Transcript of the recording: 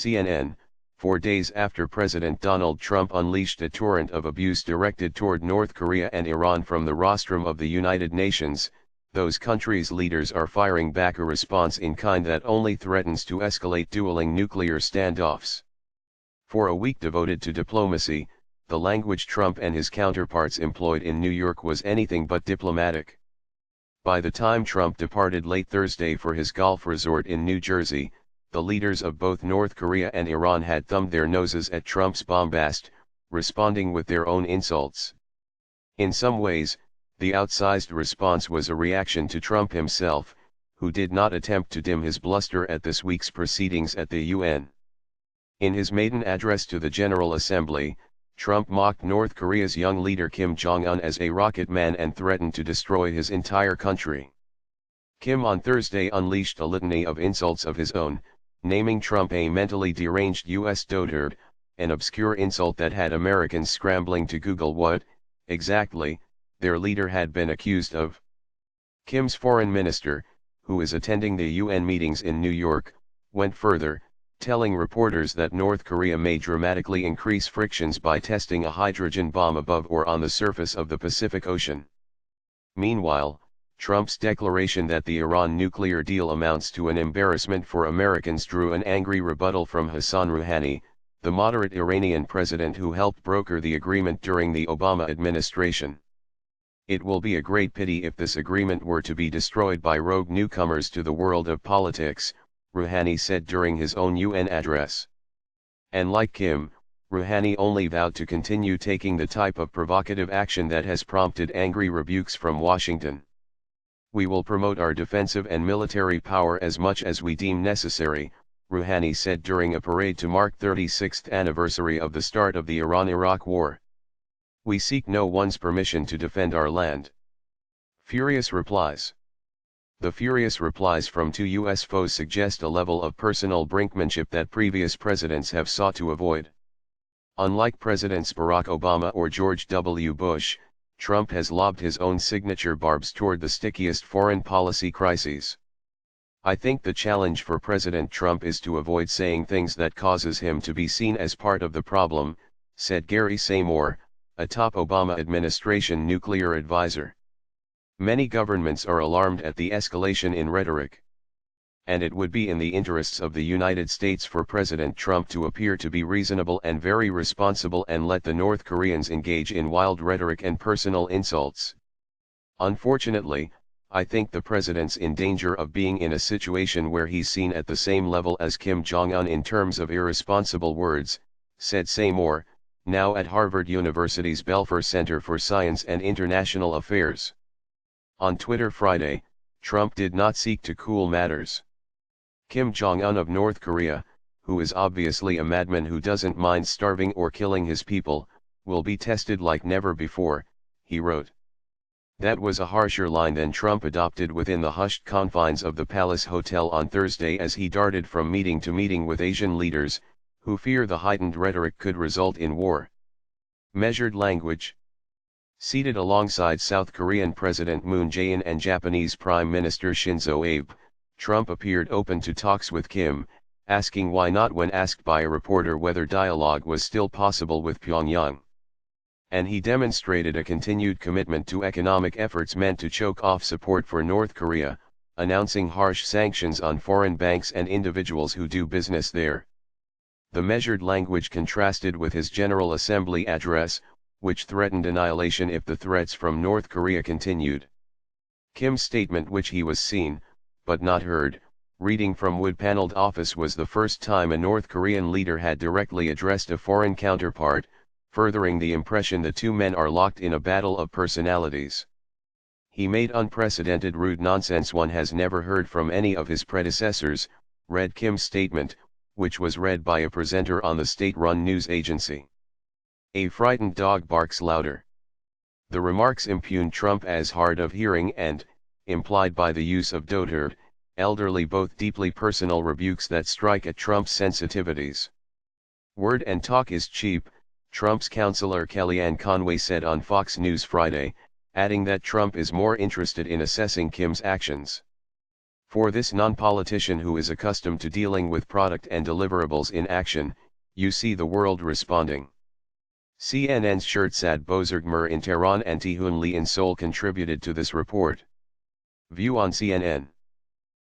CNN, 4 days after President Donald Trump unleashed a torrent of abuse directed toward North Korea and Iran from the rostrum of the United Nations, those countries' leaders are firing back a response in kind that only threatens to escalate dueling nuclear standoffs. For a week devoted to diplomacy, the language Trump and his counterparts employed in New York was anything but diplomatic. By the time Trump departed late Thursday for his golf resort in New Jersey, the leaders of both North Korea and Iran had thumbed their noses at Trump's bombast, responding with their own insults. In some ways, the outsized response was a reaction to Trump himself, who did not attempt to dim his bluster at this week's proceedings at the UN. In his maiden address to the General Assembly, Trump mocked North Korea's young leader Kim Jong-un as a rocket man and threatened to destroy his entire country. Kim on Thursday unleashed a litany of insults of his own, naming Trump a mentally deranged U.S. dotard, an obscure insult that had Americans scrambling to Google what, exactly, their leader had been accused of. Kim's foreign minister, who is attending the UN meetings in New York, went further, telling reporters that North Korea may dramatically increase frictions by testing a hydrogen bomb above or on the surface of the Pacific Ocean. Meanwhile, Trump's declaration that the Iran nuclear deal amounts to an embarrassment for Americans drew an angry rebuttal from Hassan Rouhani, the moderate Iranian president who helped broker the agreement during the Obama administration. It will be a great pity if this agreement were to be destroyed by rogue newcomers to the world of politics, Rouhani said during his own UN address. And like Kim, Rouhani only vowed to continue taking the type of provocative action that has prompted angry rebukes from Washington. We will promote our defensive and military power as much as we deem necessary, Rouhani said during a parade to mark 36th anniversary of the start of the Iran-Iraq War. We seek no one's permission to defend our land. Furious replies. The furious replies from two U.S. foes suggest a level of personal brinkmanship that previous presidents have sought to avoid. Unlike Presidents Barack Obama or George W. Bush, Trump has lobbed his own signature barbs toward the stickiest foreign policy crises. I think the challenge for President Trump is to avoid saying things that causes him to be seen as part of the problem, said Gary Seymour, a top Obama administration nuclear advisor. Many governments are alarmed at the escalation in rhetoric. And it would be in the interests of the United States for President Trump to appear to be reasonable and very responsible and let the North Koreans engage in wild rhetoric and personal insults. Unfortunately, I think the president's in danger of being in a situation where he's seen at the same level as Kim Jong-un in terms of irresponsible words, said Seymour, now at Harvard University's Belfer Center for Science and International Affairs. On Twitter Friday, Trump did not seek to cool matters. Kim Jong-un of North Korea, who is obviously a madman who doesn't mind starving or killing his people, will be tested like never before, he wrote. That was a harsher line than Trump adopted within the hushed confines of the Palace Hotel on Thursday as he darted from meeting to meeting with Asian leaders, who fear the heightened rhetoric could result in war. Measured language. Seated alongside South Korean President Moon Jae-in and Japanese Prime Minister Shinzo Abe, Trump appeared open to talks with Kim, asking why not when asked by a reporter whether dialogue was still possible with Pyongyang. And he demonstrated a continued commitment to economic efforts meant to choke off support for North Korea, announcing harsh sanctions on foreign banks and individuals who do business there. The measured language contrasted with his General Assembly address, which threatened annihilation if the threats from North Korea continued. Kim's statement, which he was seen, but not heard, reading from wood-paneled office, was the first time a North Korean leader had directly addressed a foreign counterpart, furthering the impression the two men are locked in a battle of personalities. He made unprecedented rude nonsense one has never heard from any of his predecessors, read Kim's statement, which was read by a presenter on the state-run news agency. A frightened dog barks louder. The remarks impugned Trump as hard of hearing and, implied by the use of dotard, elderly, both deeply personal rebukes that strike at Trump's sensitivities. Word and talk is cheap, Trump's counselor Kellyanne Conway said on Fox News Friday, adding that Trump is more interested in assessing Kim's actions. For this non-politician who is accustomed to dealing with product and deliverables in action, you see the world responding. CNN's Shirtsad Bozorgmer in Tehran and Tihun Lee in Seoul contributed to this report. View on CNN.